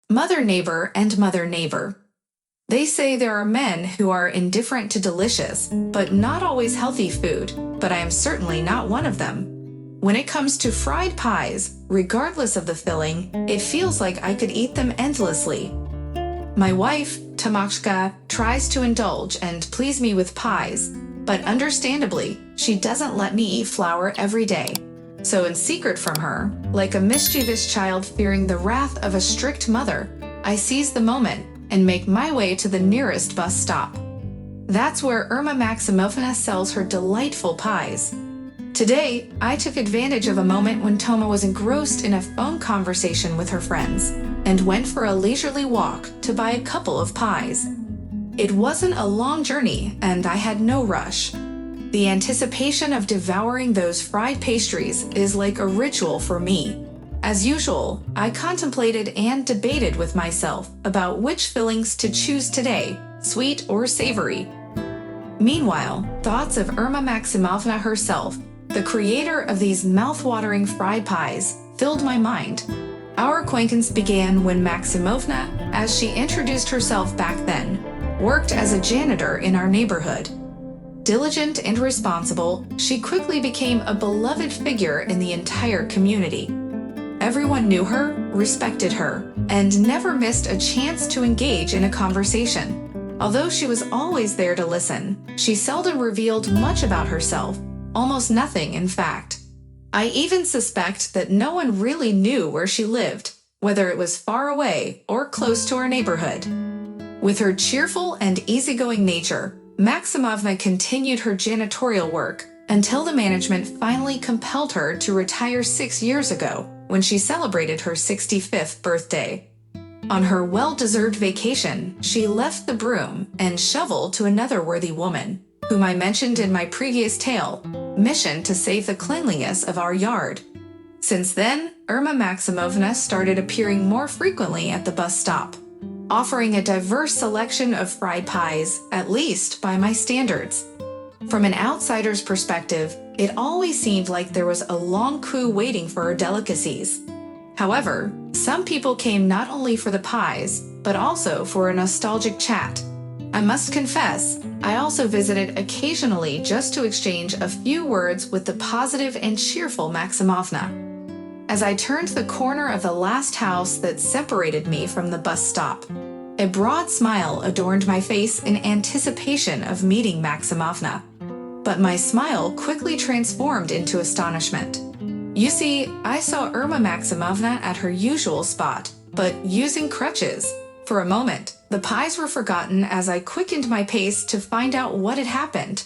Mother neighbor and mother neighbor. They say there are men who are indifferent to delicious, but not always healthy food, but I am certainly not one of them. When it comes to fried pies, regardless of the filling, it feels like I could eat them endlessly. My wife, Tamashka, tries to indulge and please me with pies, but understandably, she doesn't let me eat flour every day. So in secret from her, like a mischievous child fearing the wrath of a strict mother, I seize the moment and make my way to the nearest bus stop. That's where Irma Maximovna sells her delightful pies. Today, I took advantage of a moment when Toma was engrossed in a phone conversation with her friends, and went for a leisurely walk to buy a couple of pies. It wasn't a long journey, and I had no rush. The anticipation of devouring those fried pastries is like a ritual for me. As usual, I contemplated and debated with myself about which fillings to choose today, sweet or savory. Meanwhile, thoughts of Irma Maximovna herself, the creator of these mouth-watering fried pies, filled my mind. Our acquaintance began when Maximovna, as she introduced herself back then, worked as a janitor in our neighborhood. Diligent and responsible, she quickly became a beloved figure in the entire community. Everyone knew her, respected her, and never missed a chance to engage in a conversation. Although she was always there to listen, she seldom revealed much about herself, almost nothing in fact. I even suspect that no one really knew where she lived, whether it was far away or close to our neighborhood. With her cheerful and easygoing nature, Maximovna continued her janitorial work until the management finally compelled her to retire 6 years ago when she celebrated her 65th birthday. On her well-deserved vacation, she left the broom and shovel to another worthy woman, whom I mentioned in my previous tale, mission to save the cleanliness of our yard. Since then, Irma Maximovna started appearing more frequently at the bus stop, offering a diverse selection of fried pies, at least by my standards. From an outsider's perspective, it always seemed like there was a long queue waiting for her delicacies. However, some people came not only for the pies, but also for a nostalgic chat. I must confess, I also visited occasionally just to exchange a few words with the positive and cheerful Maximovna. As I turned the corner of the last house that separated me from the bus stop, a broad smile adorned my face in anticipation of meeting Maximovna. But my smile quickly transformed into astonishment. You see, I saw Irma Maximovna at her usual spot, but using crutches. For a moment, the pies were forgotten as I quickened my pace to find out what had happened.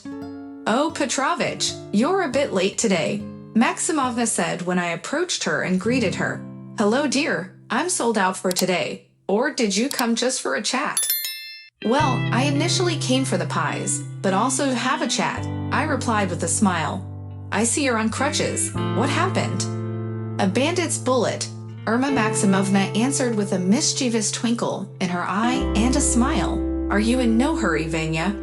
"Oh, Petrovich, you're a bit late today," Maximovna said when I approached her and greeted her. "Hello, dear, I'm sold out for today. Or did you come just for a chat?" "Well, I initially came for the pies, but also to have a chat," I replied with a smile. "I see you're on crutches. What happened?" "A bandit's bullet," Irma Maximovna answered with a mischievous twinkle in her eye and a smile. "Are you in no hurry, Vanya?"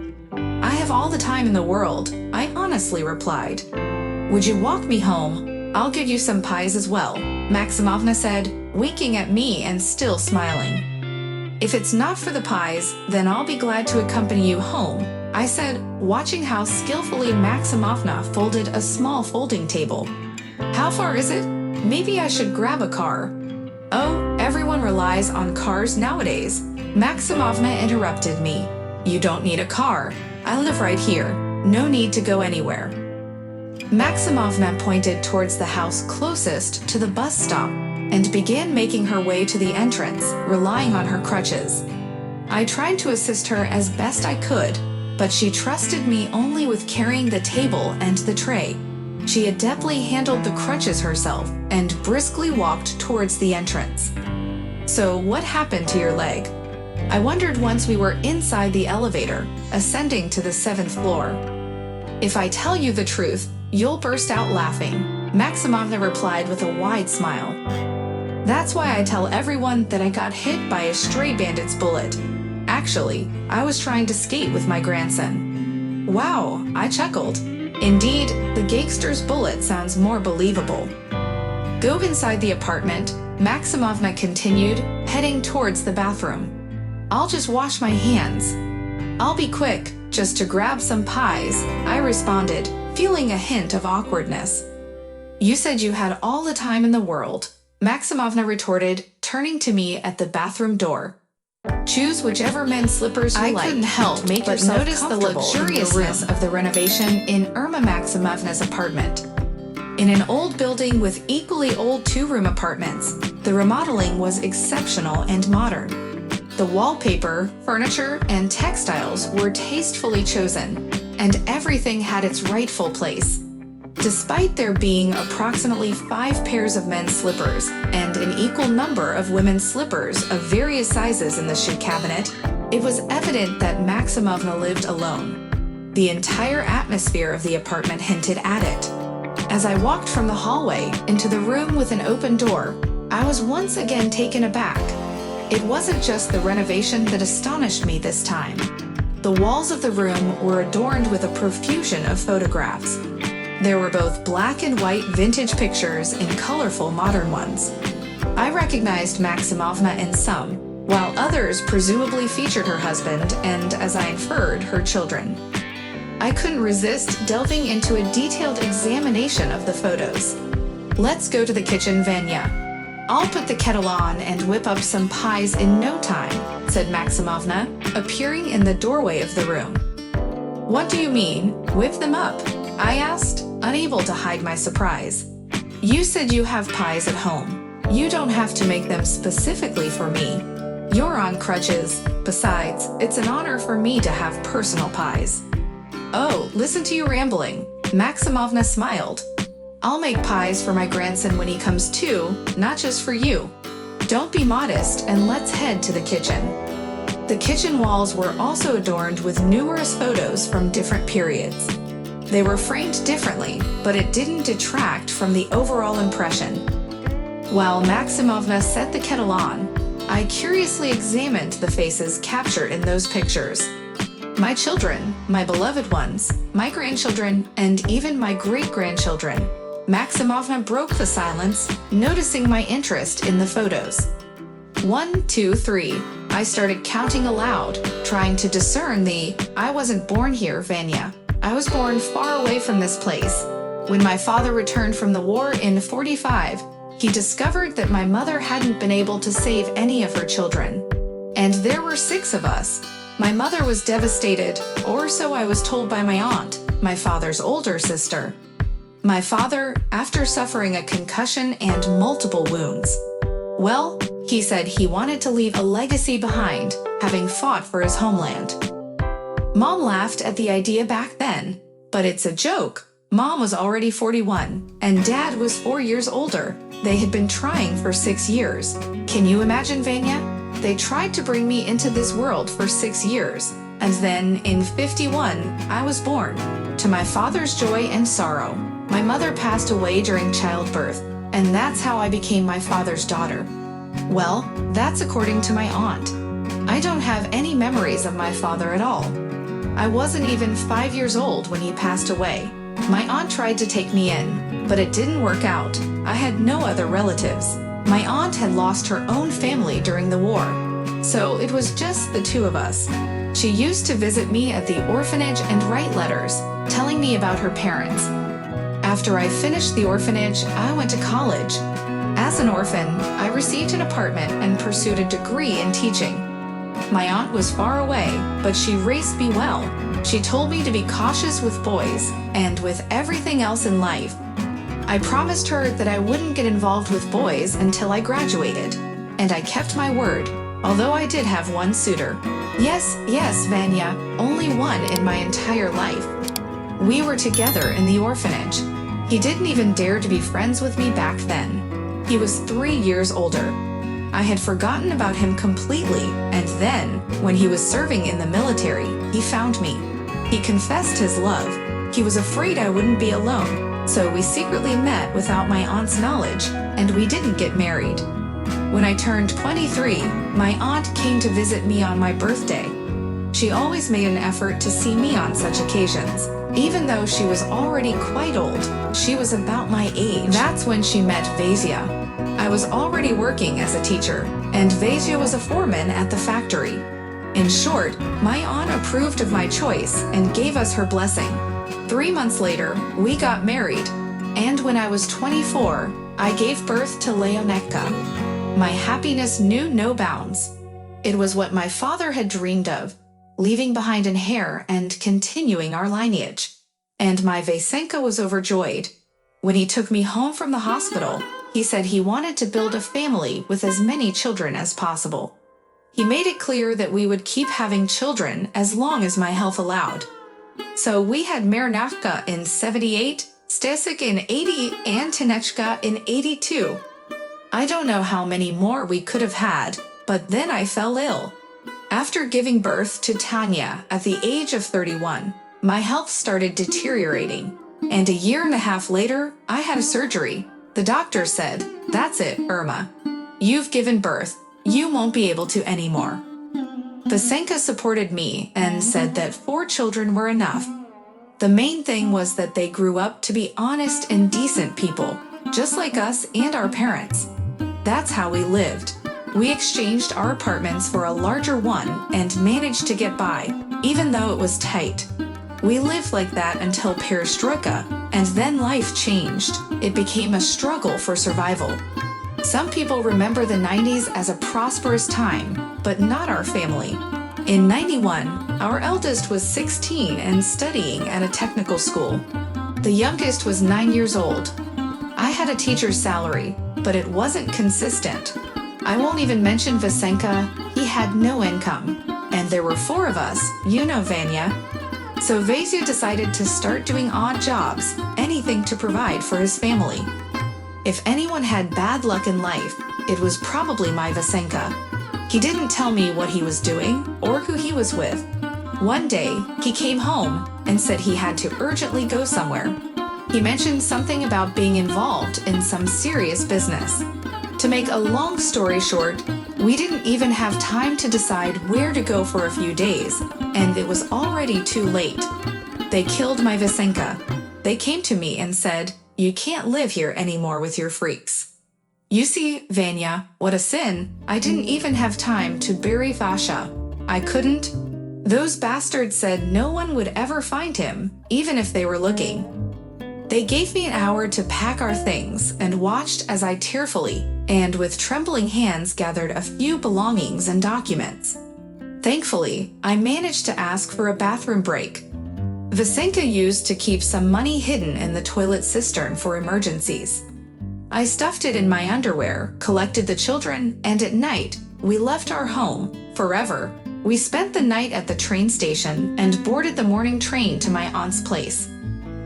"I have all the time in the world," I honestly replied. "Would you walk me home? I'll give you some pies as well," Maximovna said, winking at me and still smiling. "If it's not for the pies, then I'll be glad to accompany you home," I said, watching how skillfully Maximovna folded a small folding table. "How far is it? Maybe I should grab a car." "Oh, everyone relies on cars nowadays," Maximovna interrupted me. "You don't need a car. I live right here. No need to go anywhere." Maximovna pointed towards the house closest to the bus stop and began making her way to the entrance, relying on her crutches. I tried to assist her as best I could, but she trusted me only with carrying the table and the tray. She adeptly handled the crutches herself and briskly walked towards the entrance. "So what happened to your leg?" I wondered once we were inside the elevator, ascending to the 7th floor. "If I tell you the truth, you'll burst out laughing," Maximovna replied with a wide smile. "That's why I tell everyone that I got hit by a stray bandit's bullet. Actually, I was trying to skate with my grandson." "Wow," I chuckled. "Indeed, the gangster's bullet sounds more believable." "Go inside the apartment. Maximovna continued, heading towards the bathroom. I'll just wash my hands. I'll be quick, just to grab some pies, I responded, feeling a hint of awkwardness. You said you had all the time in the world, Maximovna retorted, turning to me at the bathroom door. Choose whichever men's slippers you like. I couldn't help but notice the luxuriousness of the renovation in Irma Maximovna's apartment. In an old building with equally old two-room apartments, the remodeling was exceptional and modern. The wallpaper, furniture, and textiles were tastefully chosen, and everything had its rightful place. Despite there being approximately 5 pairs of men's slippers and an equal number of women's slippers of various sizes in the shoe cabinet, it was evident that Maximovna lived alone. The entire atmosphere of the apartment hinted at it. As I walked from the hallway into the room with an open door, I was once again taken aback. It wasn't just the renovation that astonished me this time. The walls of the room were adorned with a profusion of photographs. There were both black and white vintage pictures and colorful modern ones. I recognized Maximovna in some, while others presumably featured her husband and, as I inferred, her children. I couldn't resist delving into a detailed examination of the photos. Let's go to the kitchen, Vanya. I'll put the kettle on and whip up some pies in no time, said Maximovna, appearing in the doorway of the room. What do you mean, whip them up? I asked, unable to hide my surprise. You said you have pies at home. You don't have to make them specifically for me. You're on crutches. Besides, it's an honor for me to have personal pies. Oh, listen to you rambling. Maximovna smiled. I'll make pies for my grandson when he comes too, not just for you. Don't be modest and let's head to the kitchen. The kitchen walls were also adorned with numerous photos from different periods. They were framed differently, but it didn't detract from the overall impression. While Maximovna set the kettle on, I curiously examined the faces captured in those pictures. My children, my beloved ones, my grandchildren, and even my great-grandchildren. Maximovna broke the silence, noticing my interest in the photos. 1, 2, 3. I started counting aloud, trying to discern the I wasn't born here, Vanya. I was born far away from this place. When my father returned from the war in '45, he discovered that my mother hadn't been able to save any of her children. And there were 6 of us. My mother was devastated, or so I was told by my aunt, my father's older sister. My father, after suffering a concussion and multiple wounds. Well, he said he wanted to leave a legacy behind, having fought for his homeland. Mom laughed at the idea back then, but it's a joke. Mom was already 41, and Dad was 4 years older. They had been trying for 6 years. Can you imagine, Vanya? They tried to bring me into this world for 6 years, and then, in '51, I was born. To my father's joy and sorrow, my mother passed away during childbirth, and that's how I became my father's daughter. Well, that's according to my aunt. I don't have any memories of my father at all. I wasn't even 5 years old when he passed away. My aunt tried to take me in, but it didn't work out. I had no other relatives. My aunt had lost her own family during the war, so it was just the 2 of us. She used to visit me at the orphanage and write letters, telling me about her parents. After I finished the orphanage, I went to college. As an orphan, I received an apartment and pursued a degree in teaching. My aunt was far away, but she raised me well. She told me to be cautious with boys and with everything else in life. I promised her that I wouldn't get involved with boys until I graduated, and I kept my word, although I did have one suitor. Yes, Vanya, only one in my entire life. We were together in the orphanage. He didn't even dare to be friends with me back then. He was 3 years older. I had forgotten about him completely, and then, when he was serving in the military, he found me. He confessed his love. He was afraid I wouldn't be alone, so we secretly met without my aunt's knowledge, and we didn't get married. When I turned 23, my aunt came to visit me on my birthday. She always made an effort to see me on such occasions. Even though she was already quite old, she was about my age. That's when she met Vasia. I was already working as a teacher, and Vezia was a foreman at the factory. In short, my aunt approved of my choice and gave us her blessing. 3 months later, we got married, and when I was 24, I gave birth to Leonetka. My happiness knew no bounds. It was what my father had dreamed of, leaving behind an heir and continuing our lineage. And my Vesenka was overjoyed. When he took me home from the hospital, he said he wanted to build a family with as many children as possible. He made it clear that we would keep having children as long as my health allowed. So we had Mirnavka in 78, Stasik in 80, and Tinechka in 82. I don't know how many more we could have had, but then I fell ill. After giving birth to Tanya at the age of 31, my health started deteriorating, and a year and a half later, I had a surgery. The doctor said, "That's it, Irma. You've given birth. You won't be able to anymore." Vesenka supported me and said that 4 children were enough. The main thing was that they grew up to be honest and decent people, just like us and our parents. That's how we lived. We exchanged our apartments for a larger one and managed to get by, even though it was tight. We lived like that until perestroika, and then life changed. It became a struggle for survival. Some people remember the 90s as a prosperous time, but not our family. In 91, our eldest was 16 and studying at a technical school. The youngest was 9 years old. I had a teacher's salary, but it wasn't consistent. I won't even mention Vesenka. He had no income. And there were 4 of us, you know Vanya. So Vezia decided to start doing odd jobs, anything to provide for his family. If anyone had bad luck in life, it was probably my Vesenka. He didn't tell me what he was doing or who he was with. One day, he came home and said he had to urgently go somewhere. He mentioned something about being involved in some serious business. To make a long story short, we didn't even have time to decide where to go for a few days, and it was already too late. They killed my Vesenka. They came to me and said, "You can't live here anymore with your freaks." You see, Vanya, what a sin. I didn't even have time to bury Vasha. I couldn't. Those bastards said no one would ever find him, even if they were looking. They gave me an hour to pack our things and watched as I tearfully and with trembling hands gathered a few belongings and documents. Thankfully, I managed to ask for a bathroom break. Vesenka used to keep some money hidden in the toilet cistern for emergencies. I stuffed it in my underwear, collected the children, and at night, we left our home, forever. We spent the night at the train station and boarded the morning train to my aunt's place.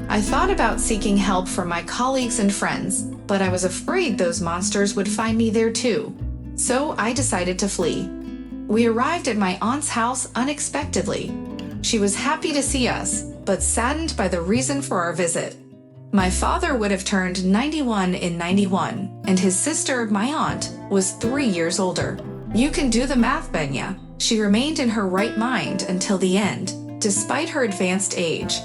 I thought about seeking help from my colleagues and friends, but I was afraid those monsters would find me there too. So I decided to flee. We arrived at my aunt's house unexpectedly. She was happy to see us, but saddened by the reason for our visit. My father would have turned 91 in 91, and his sister, my aunt, was 3 years older. You can do the math, Benya. She remained in her right mind until the end, despite her advanced age.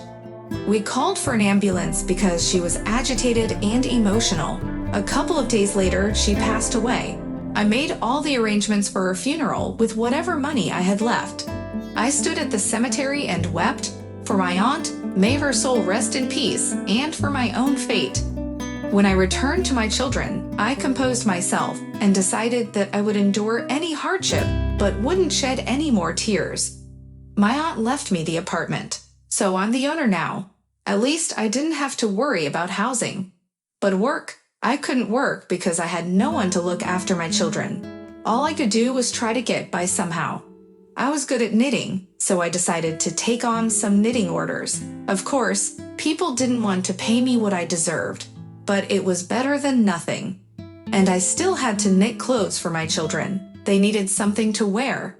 We called for an ambulance because she was agitated and emotional. A couple of days later, she passed away. I made all the arrangements for her funeral with whatever money I had left. I stood at the cemetery and wept. For my aunt, may her soul rest in peace, and for my own fate. When I returned to my children, I composed myself and decided that I would endure any hardship, but wouldn't shed any more tears. My aunt left me the apartment, so I'm the owner now. At least I didn't have to worry about housing. But work, I couldn't work because I had no one to look after my children. All I could do was try to get by somehow. I was good at knitting, so I decided to take on some knitting orders. Of course, people didn't want to pay me what I deserved, but it was better than nothing. And I still had to knit clothes for my children. They needed something to wear.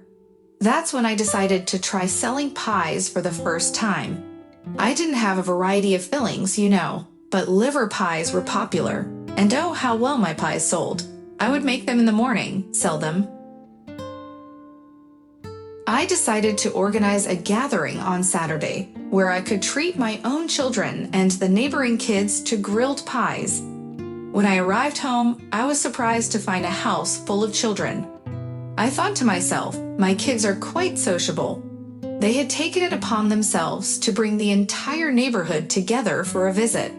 That's when I decided to try selling pies for the first time. I didn't have a variety of fillings, you know, but liver pies were popular. And oh, how well my pies sold. I would make them in the morning, sell them. I decided to organize a gathering on Saturday where I could treat my own children and the neighboring kids to grilled pies. When I arrived home, I was surprised to find a house full of children. I thought to myself, my kids are quite sociable. They had taken it upon themselves to bring the entire neighborhood together for a visit.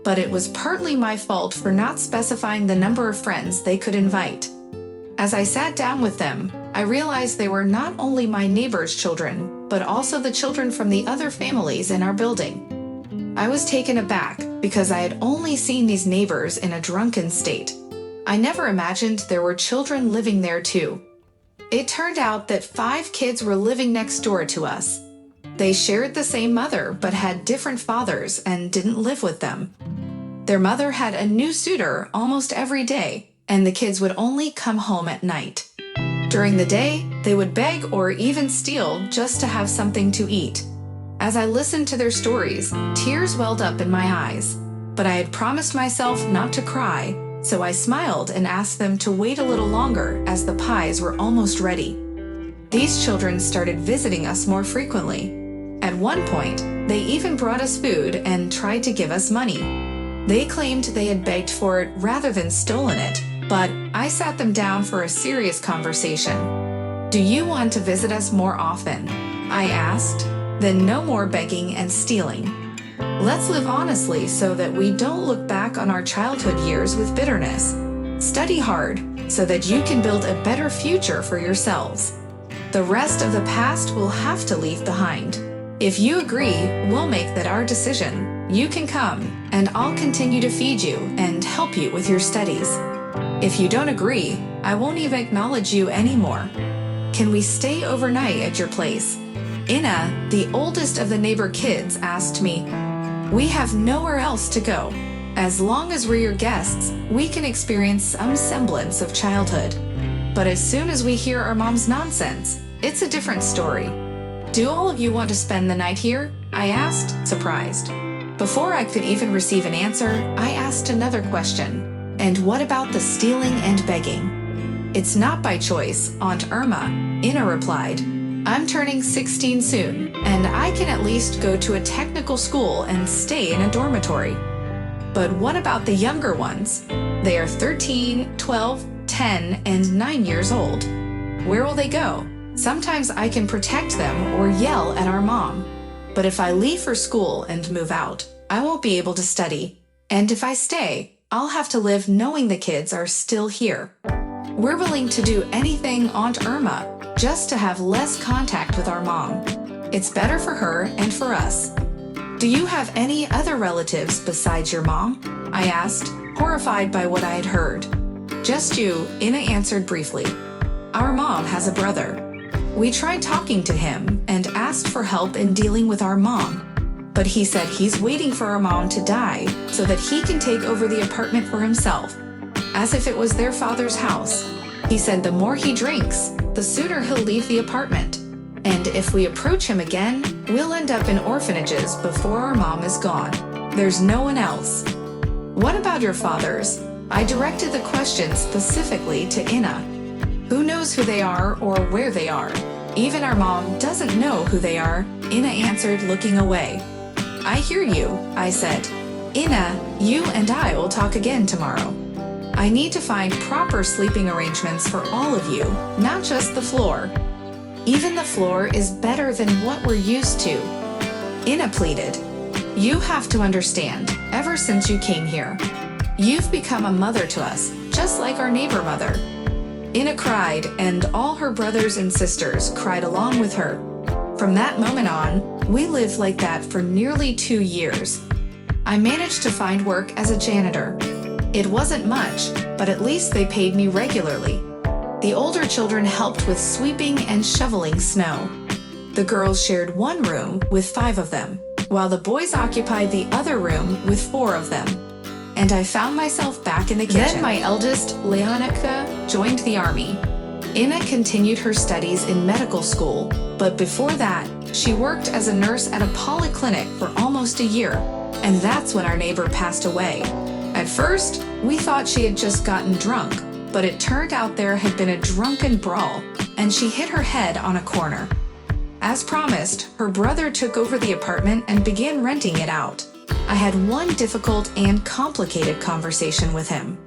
But it was partly my fault for not specifying the number of friends they could invite. As I sat down with them, I realized they were not only my neighbors' children, but also the children from the other families in our building. I was taken aback because I had only seen these neighbors in a drunken state. I never imagined there were children living there too. It turned out that 5 kids were living next door to us. They shared the same mother but had different fathers and didn't live with them. Their mother had a new suitor almost every day, and the kids would only come home at night. During the day, they would beg or even steal just to have something to eat. As I listened to their stories, tears welled up in my eyes, but I had promised myself not to cry, so I smiled and asked them to wait a little longer as the pies were almost ready. These children started visiting us more frequently. At one point, they even brought us food and tried to give us money. They claimed they had begged for it rather than stolen it, but I sat them down for a serious conversation. "Do you want to visit us more often?" I asked. "Then no more begging and stealing. Let's live honestly so that we don't look back on our childhood years with bitterness. Study hard so that you can build a better future for yourselves. The rest of the past we'll have to leave behind. If you agree, we'll make that our decision. You can come, and I'll continue to feed you and help you with your studies. If you don't agree, I won't even acknowledge you anymore. Can we stay overnight at your place?" Ina, the oldest of the neighbor kids, asked me. "We have nowhere else to go. As long as we're your guests, we can experience some semblance of childhood. But as soon as we hear our mom's nonsense, it's a different story. Do all of you want to spend the night here?" I asked, surprised. Before I could even receive an answer, I asked another question. "And what about the stealing and begging?" "It's not by choice, Aunt Irma," Ina replied. "I'm turning 16 soon, and I can at least go to a technical school and stay in a dormitory." "But what about the younger ones? They are 13, 12, 10, and 9 years old. Where will they go? Sometimes I can protect them or yell at our mom. But if I leave for school and move out, I won't be able to study. And if I stay, I'll have to live knowing the kids are still here. We're willing to do anything, Aunt Irma, just to have less contact with our mom. It's better for her and for us. Do you have any other relatives besides your mom?" I asked, horrified by what I had heard. "Just you," Ina answered briefly. "Our mom has a brother. We tried talking to him and asked for help in dealing with our mom. But he said he's waiting for our mom to die so that he can take over the apartment for himself, as if it was their father's house. He said the more he drinks, the sooner he'll leave the apartment. And if we approach him again, we'll end up in orphanages before our mom is gone. There's no one else." "What about your fathers?" I directed the question specifically to Ina. "Who knows who they are or where they are? Even our mom doesn't know who they are," Ina answered, looking away. "I hear you," I said. "Ina, you and I will talk again tomorrow. I need to find proper sleeping arrangements for all of you, not just the floor. Even the floor is better than what we're used to." Ina pleaded. "You have to understand, ever since you came here, you've become a mother to us, just like our neighbor mother." Ina cried, and all her brothers and sisters cried along with her. From that moment on, we lived like that for nearly 2 years. I managed to find work as a janitor. It wasn't much, but at least they paid me regularly. The older children helped with sweeping and shoveling snow. The girls shared one room with 5 of them, while the boys occupied the other room with 4 of them. And I found myself back in the kitchen. Then my eldest, Leonica, joined the army. Ina continued her studies in medical school, but before that, she worked as a nurse at a polyclinic for almost a year, and that's when our neighbor passed away. At first, we thought she had just gotten drunk, but it turned out there had been a drunken brawl, and she hit her head on a corner. As promised, her brother took over the apartment and began renting it out. I had one difficult and complicated conversation with him.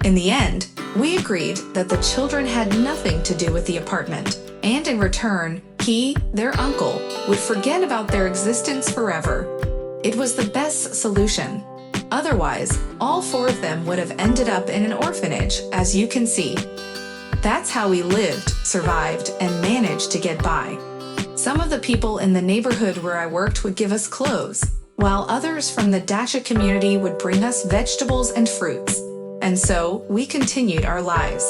In the end, we agreed that the children had nothing to do with the apartment, and in return, he, their uncle, would forget about their existence forever. It was the best solution. Otherwise, all four of them would have ended up in an orphanage, as you can see. That's how we lived, survived, and managed to get by. Some of the people in the neighborhood where I worked would give us clothes, while others from the dacha community would bring us vegetables and fruits. And so, we continued our lives.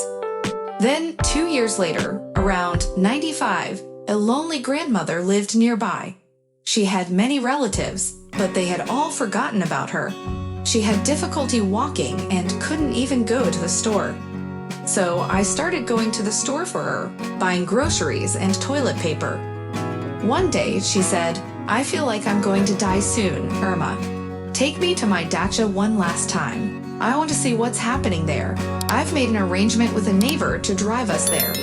Then, 2 years later, around 95, a lonely grandmother lived nearby. She had many relatives, but they had all forgotten about her. She had difficulty walking and couldn't even go to the store. So I started going to the store for her, buying groceries and toilet paper. One day, she said, "I feel like I'm going to die soon, Irma. Take me to my dacha one last time. I want to see what's happening there. I've made an arrangement with a neighbor to drive us there.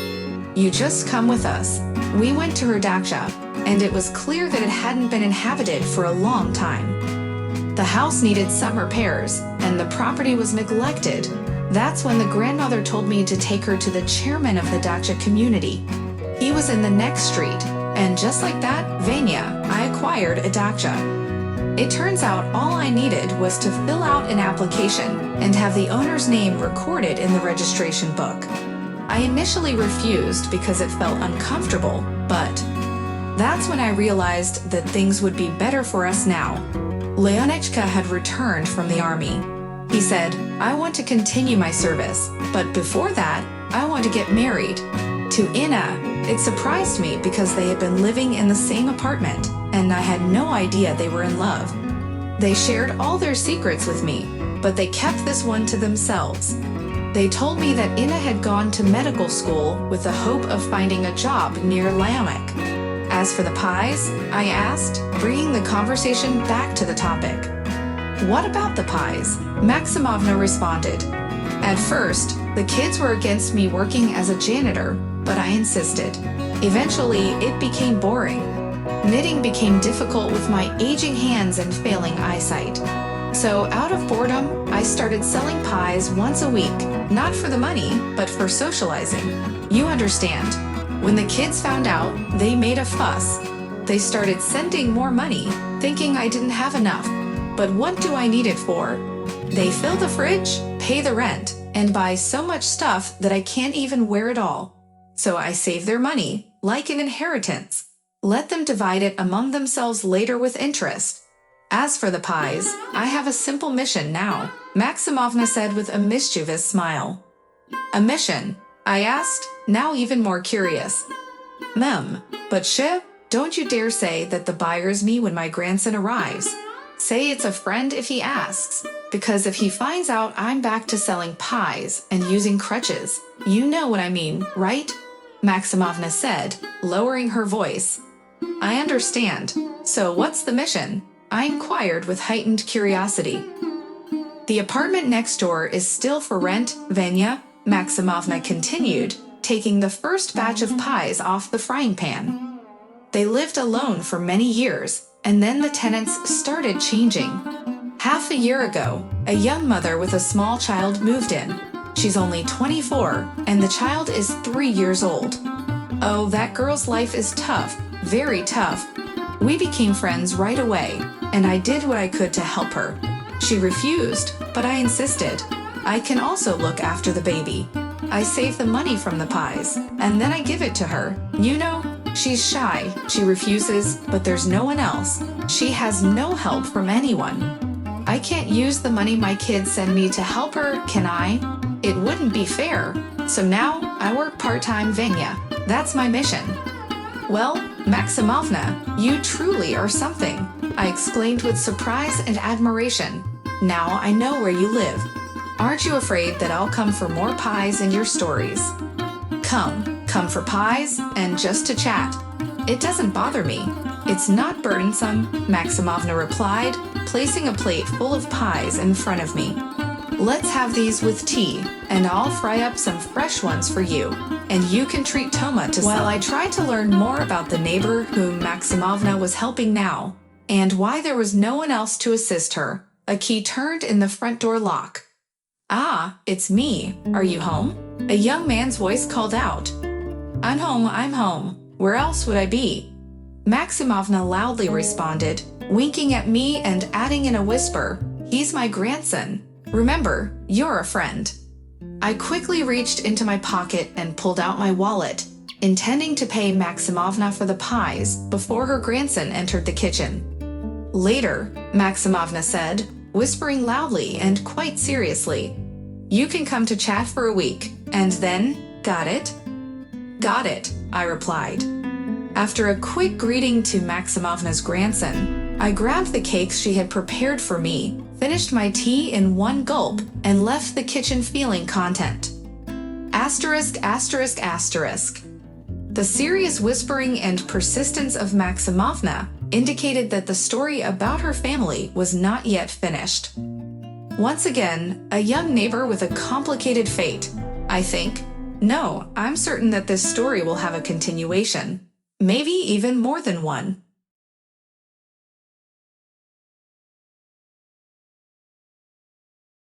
You just come with us." We went to her dacha, and it was clear that it hadn't been inhabited for a long time. The house needed some repairs, and the property was neglected. That's when the grandmother told me to take her to the chairman of the dacha community. He was in the next street, and just like that, Vanya, I acquired a dacha. It turns out all I needed was to fill out an application and have the owner's name recorded in the registration book. I initially refused because it felt uncomfortable, but that's when I realized that things would be better for us now. Leonechka had returned from the army. He said, "I want to continue my service, but before that, I want to get married." To Inna, it surprised me because they had been living in the same apartment, and I had no idea they were in love. They shared all their secrets with me, but they kept this one to themselves. They told me that Inna had gone to medical school with the hope of finding a job near Laomek. As for the pies, I asked, bringing the conversation back to the topic. "What about the pies?" Maximovna responded. At first, the kids were against me working as a janitor, but I insisted. Eventually, it became boring. Knitting became difficult with my aging hands and failing eyesight. So out of boredom, I started selling pies once a week, not for the money, but for socializing. You understand. When the kids found out, they made a fuss. They started sending more money, thinking I didn't have enough. But what do I need it for? They fill the fridge, pay the rent, and buy so much stuff that I can't even wear it all. So I save their money, like an inheritance. Let them divide it among themselves later with interest. As for the pies, I have a simple mission now, Maximovna said with a mischievous smile. "A mission?" I asked, now even more curious. But Shiv, don't you dare say that the buyer is me when my grandson arrives. Say it's a friend if he asks, because if he finds out I'm back to selling pies and using crutches, you know what I mean, right? Maximovna said, lowering her voice. I understand. So what's the mission? I inquired with heightened curiosity. The apartment next door is still for rent, Vanya, Maximovna continued, taking the first batch of pies off the frying pan. They lived alone for many years, and then the tenants started changing. Half a year ago, a young mother with a small child moved in. She's only 24, and the child is 3 years old. Oh, that girl's life is tough, very tough. We became friends right away, and I did what I could to help her. She refused, but I insisted. I can also look after the baby. I save the money from the pies, and then I give it to her. You know, she's shy, she refuses, but there's no one else. She has no help from anyone. I can't use the money my kids send me to help her, can I? It wouldn't be fair. So now I work part-time, Vanya. That's my mission. Well, Maximovna, you truly are something, I exclaimed with surprise and admiration. Now I know where you live. Aren't you afraid that I'll come for more pies and your stories? Come for pies and just to chat. It doesn't bother me. It's not burdensome, Maximovna replied, placing a plate full of pies in front of me. Let's have these with tea, and I'll fry up some fresh ones for you, and you can treat Toma to some. While I tried to learn more about the neighbor whom Maximovna was helping now, and why there was no one else to assist her, a key turned in the front door lock. "Ah, it's me. Are you home?" A young man's voice called out. I'm home. Where else would I be?" Maximovna loudly responded, winking at me and adding in a whisper, "He's my grandson. Remember, you're a friend." I quickly reached into my pocket and pulled out my wallet, intending to pay Maximovna for the pies before her grandson entered the kitchen. "Later," Maximovna said, whispering loudly and quite seriously. "You can come to chat for a week, and then, got it?" "Got it," I replied. After a quick greeting to Maximovna's grandson, I grabbed the cakes she had prepared for me, finished my tea in one gulp, and left the kitchen feeling content. Asterisk, asterisk, asterisk. The serious whispering and persistence of Maximovna indicated that the story about her family was not yet finished. Once again, a young neighbor with a complicated fate, I think. No, I'm certain that this story will have a continuation. Maybe even more than one.